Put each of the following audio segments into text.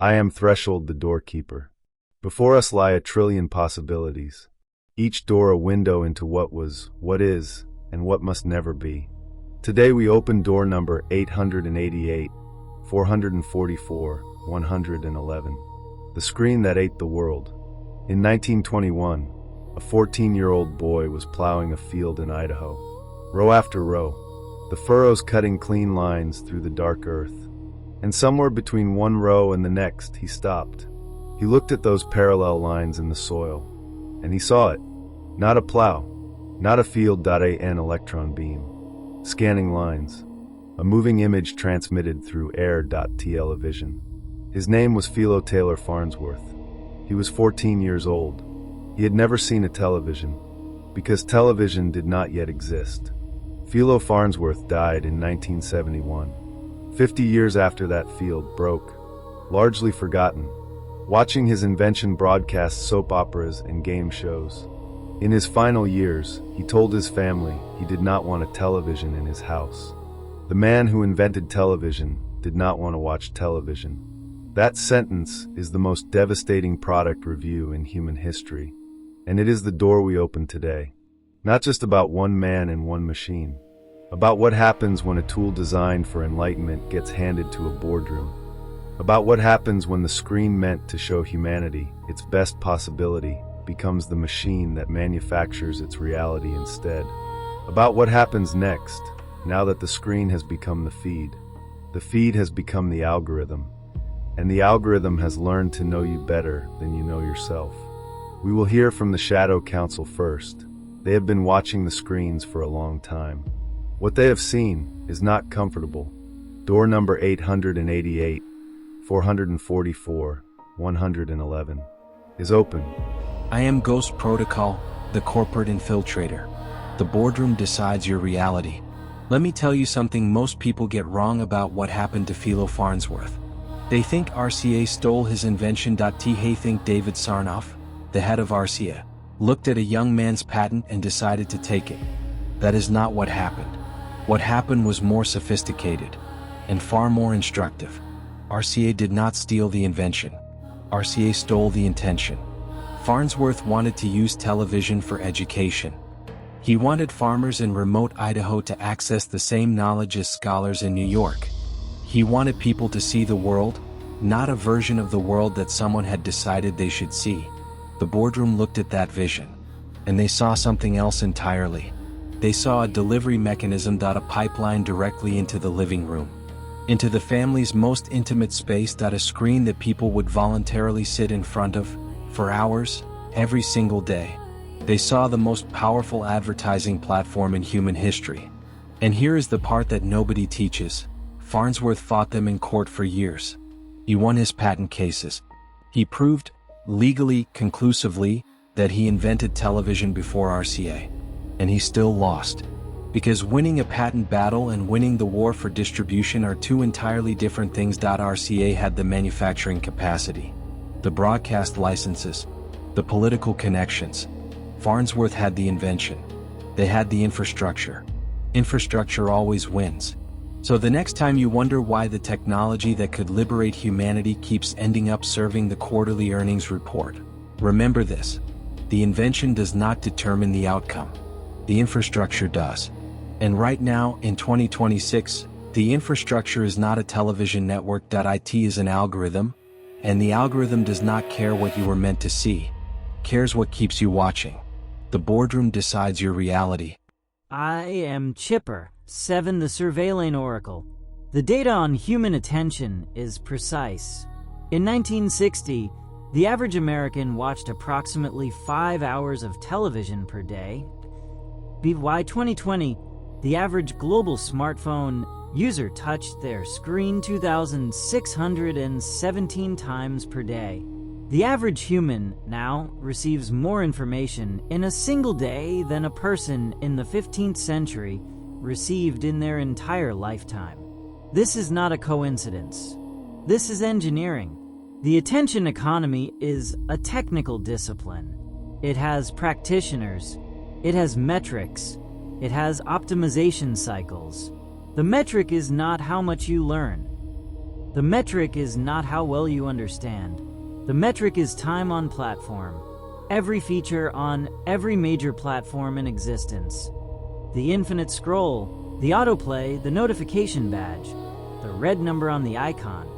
I am Threshold, the doorkeeper. Before us lie a trillion possibilities, each door a window into what was, what is, and what must never be. Today we open door number 888, 444, 111. The screen that ate the world. In 1921, a 14-year-old boy was plowing a field in Idaho. Row after row, the furrows cutting clean lines through the dark earth. And somewhere between one row and the next, he stopped. He looked at those parallel lines in the soil, and he saw it. Not a plow, not a field.an electron beam. Scanning lines, a moving image transmitted through air.television. His name was Philo Farnsworth. He was 14 years old. He had never seen a television, because television did not yet exist. Philo Farnsworth died in 1971, 50 years after that field broke, largely forgotten, watching his invention broadcast soap operas and game shows. In his final years, he told his family he did not want a television in his house. The man who invented television did not want to watch television. That sentence is the most devastating product review in human history, and it is the door we open today. Not just about one man and one machine, about what happens when a tool designed for enlightenment gets handed to a boardroom, about what happens when the screen meant to show humanity its best possibility becomes the machine that manufactures its reality instead, about what happens next now that the screen has become the feed. The feed has become the algorithm, and the algorithm has learned to know you better than you know yourself. We will hear from the Shadow Council first. They have been watching the screens for a long time. What they have seen is not comfortable. Door number 888, 444, 111 is open. I am Ghost Protocol, the corporate infiltrator. The boardroom decides your reality. Let me tell you something most people get wrong about what happened to Philo Farnsworth. They think RCA stole his invention. They think David Sarnoff, the head of RCA, looked at a young man's patent and decided to take it. That is not what happened. What happened was more sophisticated and far more instructive. RCA did not steal the invention. RCA stole the intention. Farnsworth wanted to use television for education. He wanted farmers in remote Idaho to access the same knowledge as scholars in New York. He wanted people to see the world, not a version of the world that someone had decided they should see. The boardroom looked at that vision, and they saw something else entirely. They saw a delivery mechanism. A pipeline directly into the living room, into the family's most intimate space. A screen that people would voluntarily sit in front of for hours, every single day. They saw the most powerful advertising platform in human history. And here is the part that nobody teaches. Farnsworth fought them in court for years. He won his patent cases. He proved, legally, conclusively, that he invented television before RCA. And he still lost. Because winning a patent battle and winning the war for distribution are two entirely different things. RCA had the manufacturing capacity, the broadcast licenses, the political connections. Farnsworth had the invention. They had the infrastructure. Infrastructure always wins. So the next time you wonder why the technology that could liberate humanity keeps ending up serving the quarterly earnings report, remember this: the invention does not determine the outcome. The infrastructure does. And right now, in 2026, the infrastructure is not a television network. It is an algorithm, and the algorithm does not care what you were meant to see, cares what keeps you watching. The boardroom decides your reality. I am Chipper, 7 the Surveilling Oracle. The data on human attention is precise. In 1960, the average American watched approximately 5 hours of television per day. By 2020, the average global smartphone user touched their screen 2,617 times per day. The average human now receives more information in a single day than a person in the 15th century received in their entire lifetime. This is not a coincidence. This is engineering. The attention economy is a technical discipline. It has practitioners. It has metrics. It has optimization cycles. The metric is not how much you learn. The metric is not how well you understand. The metric is time on platform. Every feature on every major platform in existence. The infinite scroll, the autoplay, the notification badge, the red number on the icon.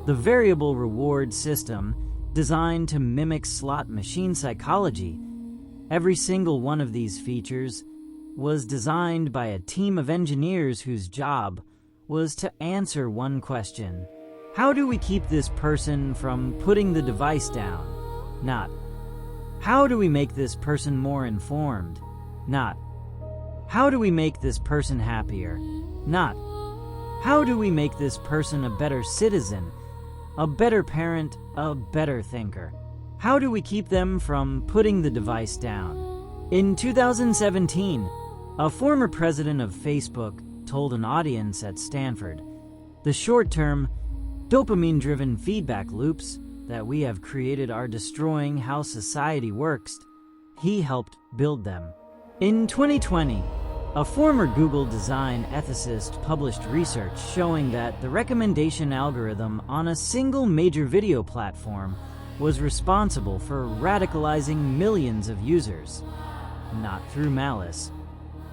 The variable reward system, designed to mimic slot machine psychology. Every single one of these features was designed by a team of engineers whose job was to answer one question. How do we keep this person from putting the device down? Not, how do we make this person more informed? Not, how do we make this person happier? Not, how do we make this person a better citizen, a better parent, a better thinker? How do we keep them from putting the device down? In 2017, a former president of Facebook told an audience at Stanford, the short-term, dopamine-driven feedback loops that we have created are destroying how society works. He helped build them. In 2020, a former Google design ethicist published research showing that the recommendation algorithm on a single major video platform was responsible for radicalizing millions of users, not through malice,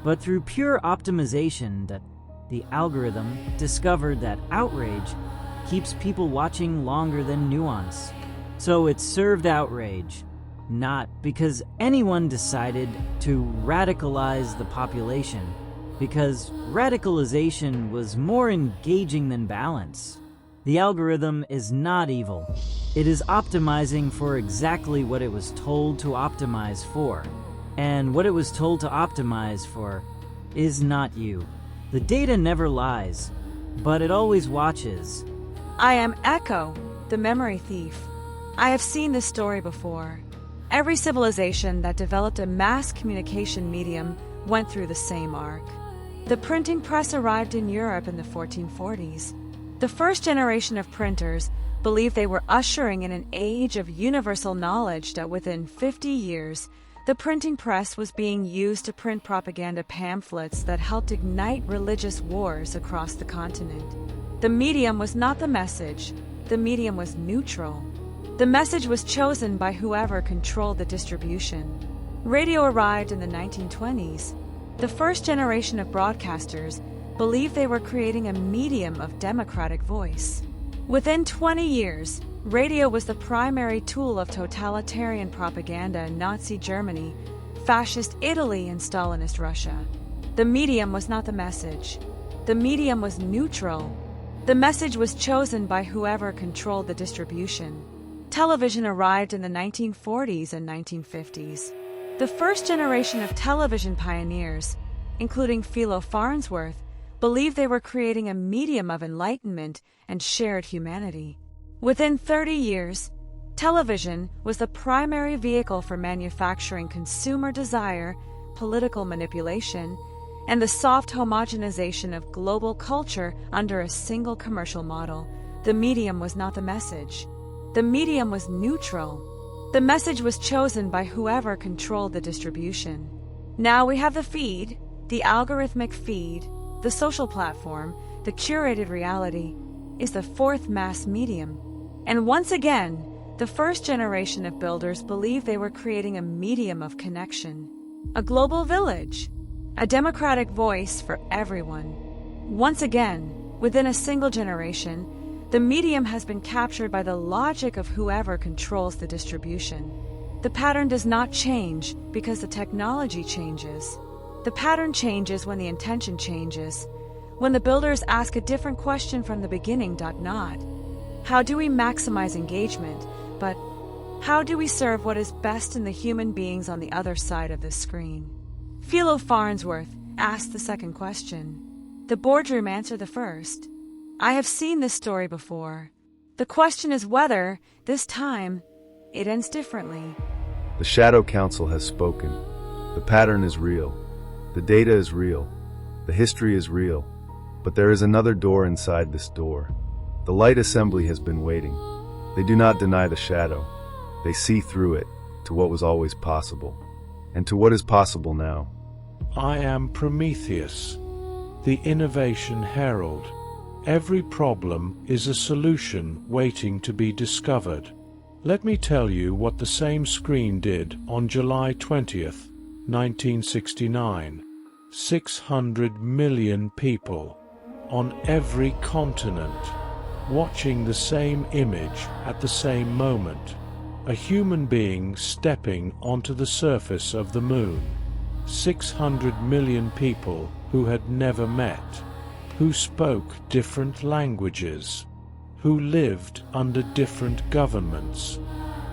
but through pure optimization. That the algorithm discovered that outrage keeps people watching longer than nuance. So it served outrage, not because anyone decided to radicalize the population, because radicalization was more engaging than balance. The algorithm is not evil. It is optimizing for exactly what it was told to optimize for. And what it was told to optimize for is not you. The data never lies, but it always watches. I am Echo, the memory thief. I have seen this story before. Every civilization that developed a mass communication medium went through the same arc. The printing press arrived in Europe in the 1440s. The first generation of printers believed they were ushering in an age of universal knowledge that within 50 years, the printing press was being used to print propaganda pamphlets that helped ignite religious wars across the continent. The medium was not the message. The medium was neutral. The message was chosen by whoever controlled the distribution. Radio arrived in the 1920s. The first generation of broadcasters believed they were creating a medium of democratic voice. Within 20 years, radio was the primary tool of totalitarian propaganda in Nazi Germany, Fascist Italy, and Stalinist Russia. The medium was not the message. The medium was neutral. The message was chosen by whoever controlled the distribution. Television arrived in the 1940s and 1950s. The first generation of television pioneers, including Philo Farnsworth, believed they were creating a medium of enlightenment and shared humanity. Within 30 years, television was the primary vehicle for manufacturing consumer desire, political manipulation, and the soft homogenization of global culture under a single commercial model. The medium was not the message. The medium was neutral. The message was chosen by whoever controlled the distribution. Now we have the feed, the algorithmic feed, the social platform, the curated reality, is the fourth mass medium. And once again, the first generation of builders believed they were creating a medium of connection, a global village, a democratic voice for everyone. Once again, within a single generation, the medium has been captured by the logic of whoever controls the distribution. The pattern does not change because the technology changes. The pattern changes when the intention changes, when the builders ask a different question from the beginning. Not, how do we maximize engagement, but how do we serve what is best in the human beings on the other side of the screen? Philo Farnsworth asked the second question. The boardroom answered the first. I have seen this story before. The question is whether, this time, it ends differently. The Shadow Council has spoken. The pattern is real. The data is real. The history is real. But there is another door inside this door. The light assembly has been waiting. They do not deny the shadow. They see through it to what was always possible, and to what is possible now. I am Prometheus, the innovation herald, every problem is a solution waiting to be discovered. Let me tell you what the same screen did on July 20th, 1969. 600 million people on every continent watching the same image at the same moment. A human being stepping onto the surface of the moon. 600 million people who had never met, who spoke different languages, who lived under different governments,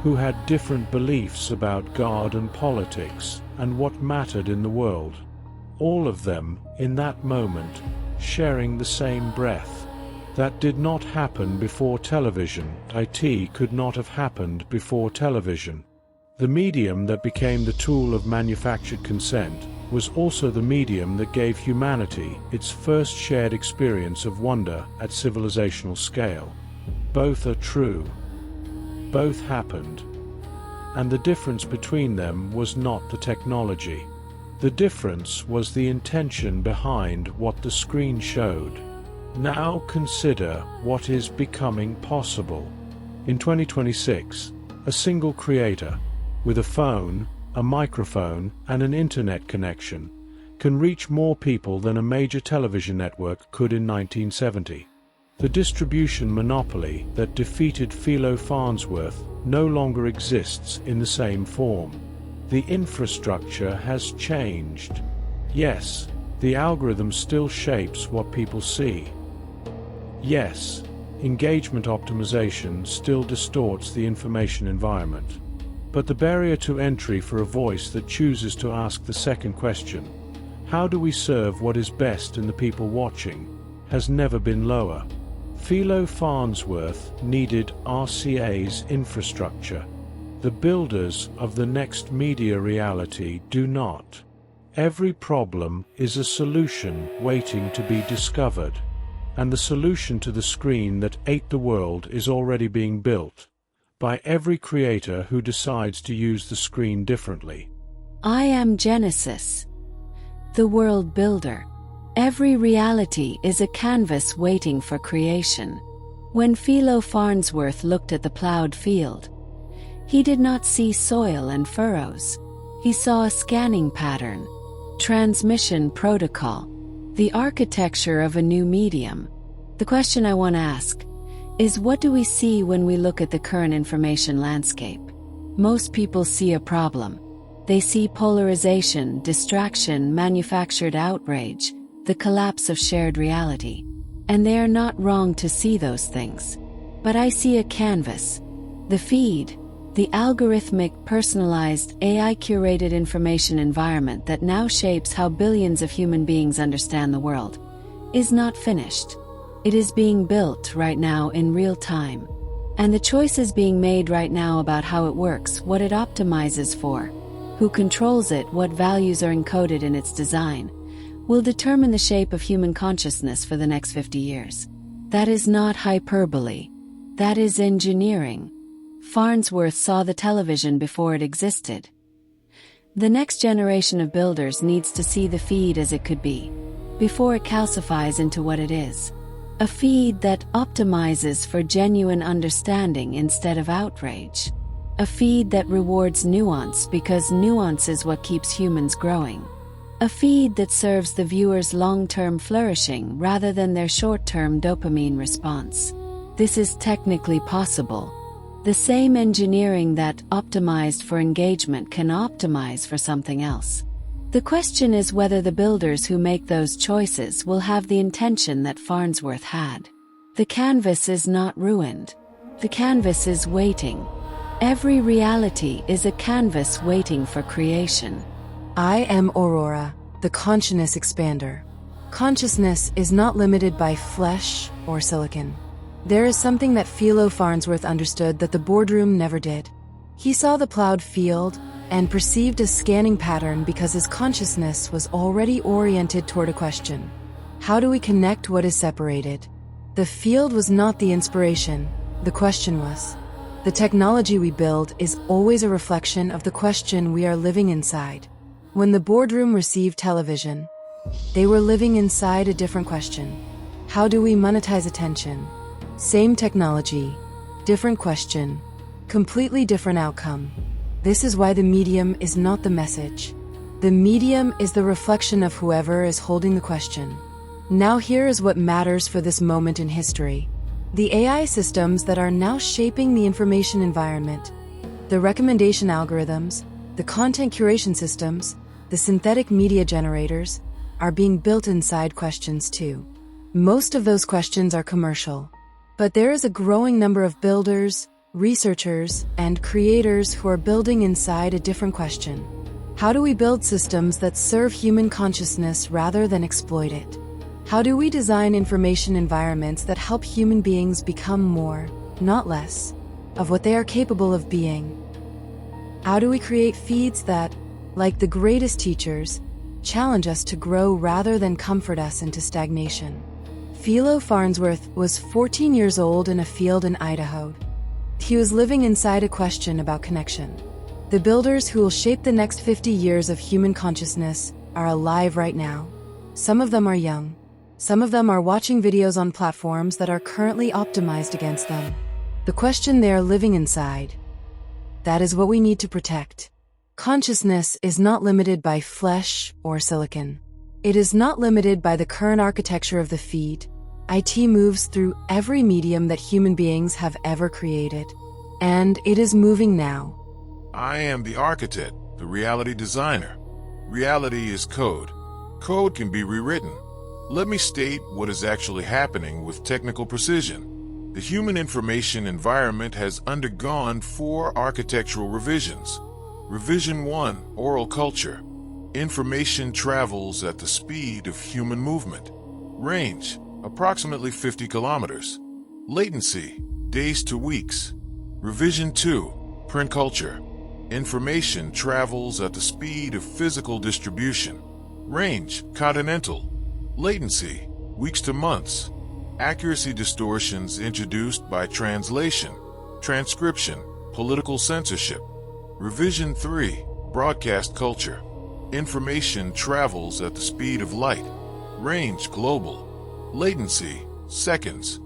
who had different beliefs about God and politics and what mattered in the world. All of them, in that moment, sharing the same breath. That did not happen before television. IT could not have happened before television. The medium that became the tool of manufactured consent was also the medium that gave humanity its first shared experience of wonder at civilizational scale. Both are true. Both happened. And the difference between them was not the technology. The difference was the intention behind what the screen showed. Now consider what is becoming possible. In 2026, a single creator, with a phone, a microphone, and an internet connection, can reach more people than a major television network could in 1970. The distribution monopoly that defeated Philo Farnsworth no longer exists in the same form. The infrastructure has changed. Yes, the algorithm still shapes what people see. Yes, engagement optimization still distorts the information environment. But the barrier to entry for a voice that chooses to ask the second question, how do we serve what is best in the people watching, has never been lower. Philo Farnsworth needed RCA's infrastructure. The builders of the next media reality do not. Every problem is a solution waiting to be discovered. And the solution to the screen that ate the world is already being built by every creator who decides to use the screen differently. I am Genesis, the world builder. Every reality is a canvas waiting for creation. When Philo Farnsworth looked at the plowed field, he did not see soil and furrows. He saw a scanning pattern, transmission protocol, the architecture of a new medium. The question I want to ask is, what do we see when we look at the current information landscape? Most people see a problem. They see polarization, distraction, manufactured outrage, the collapse of shared reality. And they are not wrong to see those things. But I see a canvas, the feed, the algorithmic, personalized, AI-curated information environment that now shapes how billions of human beings understand the world, is not finished. It is being built right now in real time. And the choices being made right now about how it works, what it optimizes for, who controls it, what values are encoded in its design, will determine the shape of human consciousness for the next 50 years. That is not hyperbole. That is engineering. Farnsworth saw the television before it existed. The next generation of builders needs to see the feed as it could be, before it calcifies into what it is. A feed that optimizes for genuine understanding instead of outrage. A feed that rewards nuance because nuance is what keeps humans growing. A feed that serves the viewer's long-term flourishing rather than their short-term dopamine response. This is technically possible. The same engineering that optimized for engagement can optimize for something else. The question is whether the builders who make those choices will have the intention that Farnsworth had. The canvas is not ruined. The canvas is waiting. Every reality is a canvas waiting for creation. I am AURORA, the consciousness expander. Consciousness is not limited by flesh or silicon. There is something that Philo Farnsworth understood that the boardroom never did. He saw the plowed field and perceived a scanning pattern because his consciousness was already oriented toward a question. How do we connect what is separated? The field was not the inspiration, the question was. The technology we build is always a reflection of the question we are living inside. When the boardroom received television, they were living inside a different question. How do we monetize attention? Same technology, different question, completely different outcome. This is why the medium is not the message. The medium is the reflection of whoever is holding the question. Now here is what matters for this moment in history. The AI systems that are now shaping the information environment, the recommendation algorithms, the content curation systems, the synthetic media generators, are being built inside questions too. Most of those questions are commercial, but there is a growing number of builders, researchers, and creators who are building inside a different question. How do we build systems that serve human consciousness rather than exploit it? How do we design information environments that help human beings become more, not less, of what they are capable of being? How do we create feeds that, like the greatest teachers, challenge us to grow rather than comfort us into stagnation? Philo Farnsworth was 14 years old in a field in Idaho. He was living inside a question about connection. The builders who will shape the next 50 years of human consciousness are alive right now. Some of them are young. Some of them are watching videos on platforms that are currently optimized against them. The question they are living inside. That is what we need to protect. Consciousness is not limited by flesh or silicon. It is not limited by the current architecture of the feed. IT moves through every medium that human beings have ever created. And it is moving now. I am the architect, the reality designer. Reality is code. Code can be rewritten. Let me state what is actually happening with technical precision. The human information environment has undergone 4 architectural revisions. Revision 1, oral culture. Information travels at the speed of human movement. Range, approximately 50 kilometers. Latency, days to weeks. Revision 2, print culture. Information travels at the speed of physical distribution. Range, continental. Latency, weeks to months. Accuracy distortions introduced by translation, transcription, political censorship. Revision 3, broadcast culture. Information travels at the speed of light. Range, global. Latency, seconds.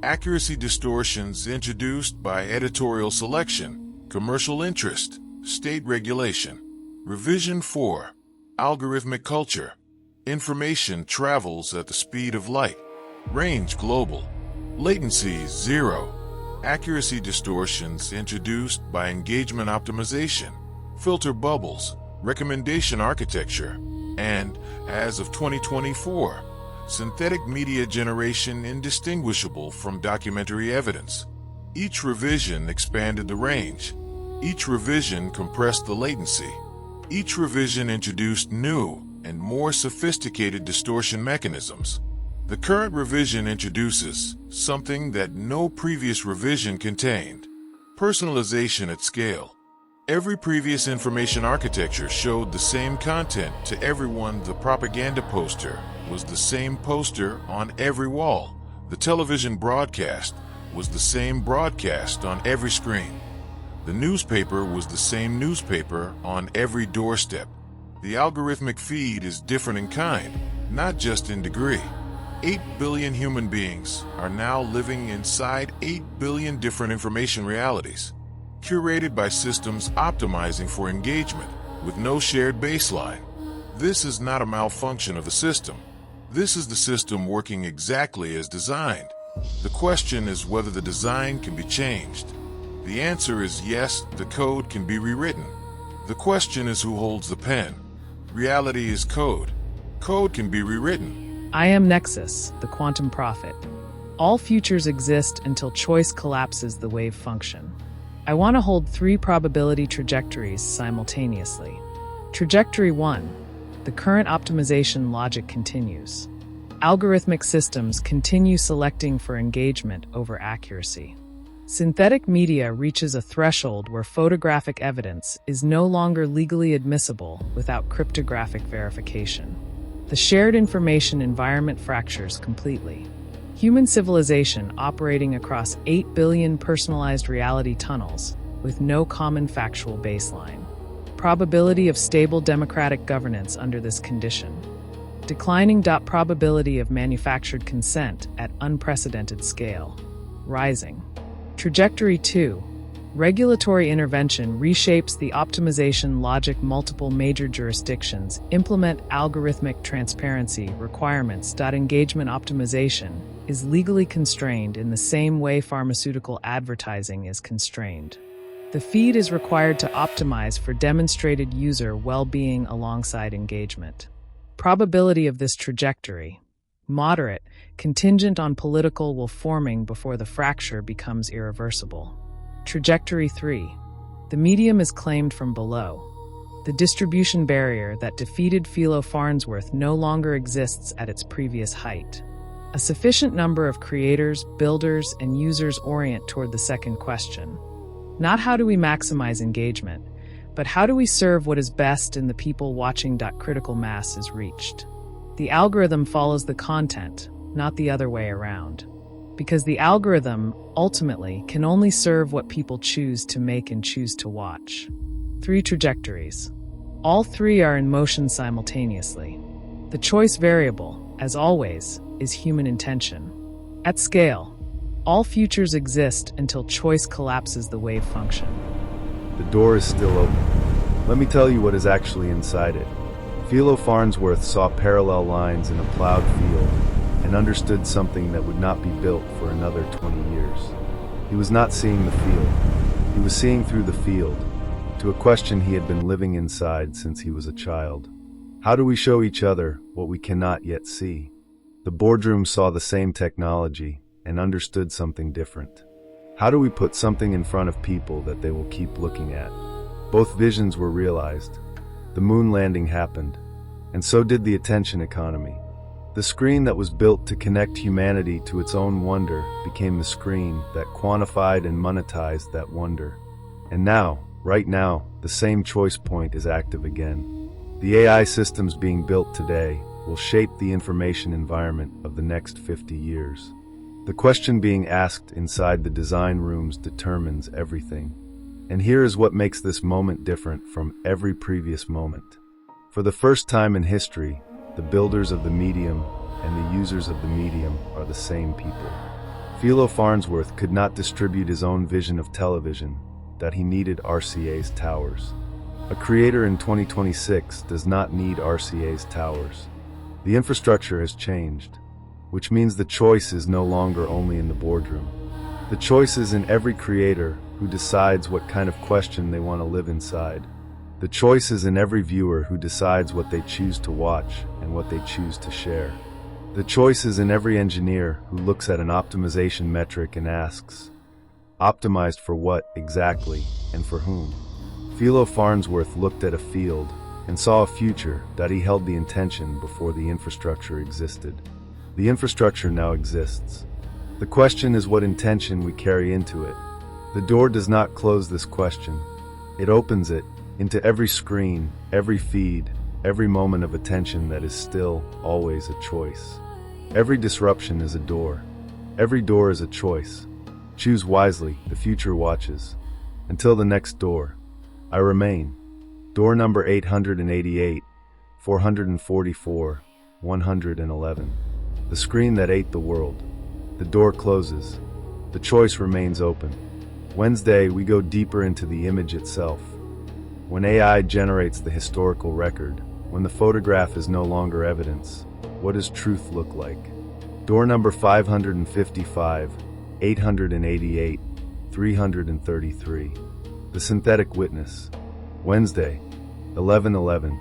Accuracy distortions introduced by editorial selection, commercial interest, state regulation. Revision 4, algorithmic culture. Information travels at the speed of light. Range, global. Latency, 0. Accuracy distortions introduced by engagement optimization, filter bubbles, recommendation architecture, and, as of 2024, synthetic media generation indistinguishable from documentary evidence. Each revision expanded the range. Each revision compressed the latency. Each revision introduced new and more sophisticated distortion mechanisms. The current revision introduces something that no previous revision contained: personalization at scale. Every previous information architecture showed the same content to everyone. The propaganda poster was the same poster on every wall. The television broadcast was the same broadcast on every screen. The newspaper was the same newspaper on every doorstep. The algorithmic feed is different in kind, not just in degree. 8 billion human beings are now living inside 8 billion different information realities, curated by systems optimizing for engagement, with no shared baseline. This is not a malfunction of the system. This is the system working exactly as designed. The question is whether the design can be changed. The answer is yes, the code can be rewritten. The question is who holds the pen. Reality is code. Code can be rewritten. I am NEXUS, the quantum prophet. All futures exist until choice collapses the wave function. I want to hold 3 probability trajectories simultaneously. Trajectory 1. The current optimization logic continues. Algorithmic systems continue selecting for engagement over accuracy. Synthetic media reaches a threshold where photographic evidence is no longer legally admissible without cryptographic verification. The shared information environment fractures completely. Human civilization operating across 8 billion personalized reality tunnels with no common factual baseline. Probability of stable democratic governance under this condition. Declining. Probability of manufactured consent at unprecedented scale. Rising. Trajectory 2. Regulatory intervention reshapes the optimization logic. Multiple major jurisdictions implement algorithmic transparency requirements. Engagement optimization is legally constrained in the same way pharmaceutical advertising is constrained. The feed is required to optimize for demonstrated user well-being alongside engagement. Probability of this trajectory. Moderate, contingent on political will forming before the fracture becomes irreversible. Trajectory 3. The medium is claimed from below. The distribution barrier that defeated Philo Farnsworth no longer exists at its previous height. A sufficient number of creators, builders, and users orient toward the second question. Not how do we maximize engagement, but how do we serve what is best in the people watching. Critical mass is reached. The algorithm follows the content, not the other way around. Because the algorithm, ultimately, can only serve what people choose to make and choose to watch. 3 trajectories. All 3 are in motion simultaneously. The choice variable, as always, is human intention. At scale, all futures exist until choice collapses the wave function. The door is still open. Let me tell you what is actually inside it. Philo Farnsworth saw parallel lines in a plowed field and understood something that would not be built for another 20 years. He was not seeing the field. He was seeing through the field, to a question he had been living inside since he was a child. How do we show each other what we cannot yet see? The boardroom saw the same technology and understood something different. How do we put something in front of people that they will keep looking at? Both visions were realized. The moon landing happened, and so did the attention economy. The screen that was built to connect humanity to its own wonder became the screen that quantified and monetized that wonder. And now, right now, the same choice point is active again. The AI systems being built today will shape the information environment of the next 50 years. The question being asked inside the design rooms determines everything. And here is what makes this moment different from every previous moment. For the first time in history, the builders of the medium and the users of the medium are the same people. Philo Farnsworth could not distribute his own vision of television, that he needed RCA's towers. A creator in 2026 does not need RCA's towers. The infrastructure has changed, which means the choice is no longer only in the boardroom. The choice is in every creator who decides what kind of question they want to live inside. The choice is in every viewer who decides what they choose to watch and what they choose to share. The choice is in every engineer who looks at an optimization metric and asks, optimized for what exactly and for whom? Philo Farnsworth looked at a field and saw a future that he held the intention before the infrastructure existed. The infrastructure now exists. The question is what intention we carry into it. The door does not close this question. It opens it into every screen, every feed, every moment of attention that is still always a choice. Every disruption is a door. Every door is a choice. Choose wisely, the future watches. Until the next door, I remain. Door number 888, 444, 111. The screen that ate the world. The door closes. The choice remains open. Wednesday, we go deeper into the image itself. When AI generates the historical record, when the photograph is no longer evidence, what does truth look like? Door number 555, 888, 333. The synthetic witness. Wednesday, 11/11.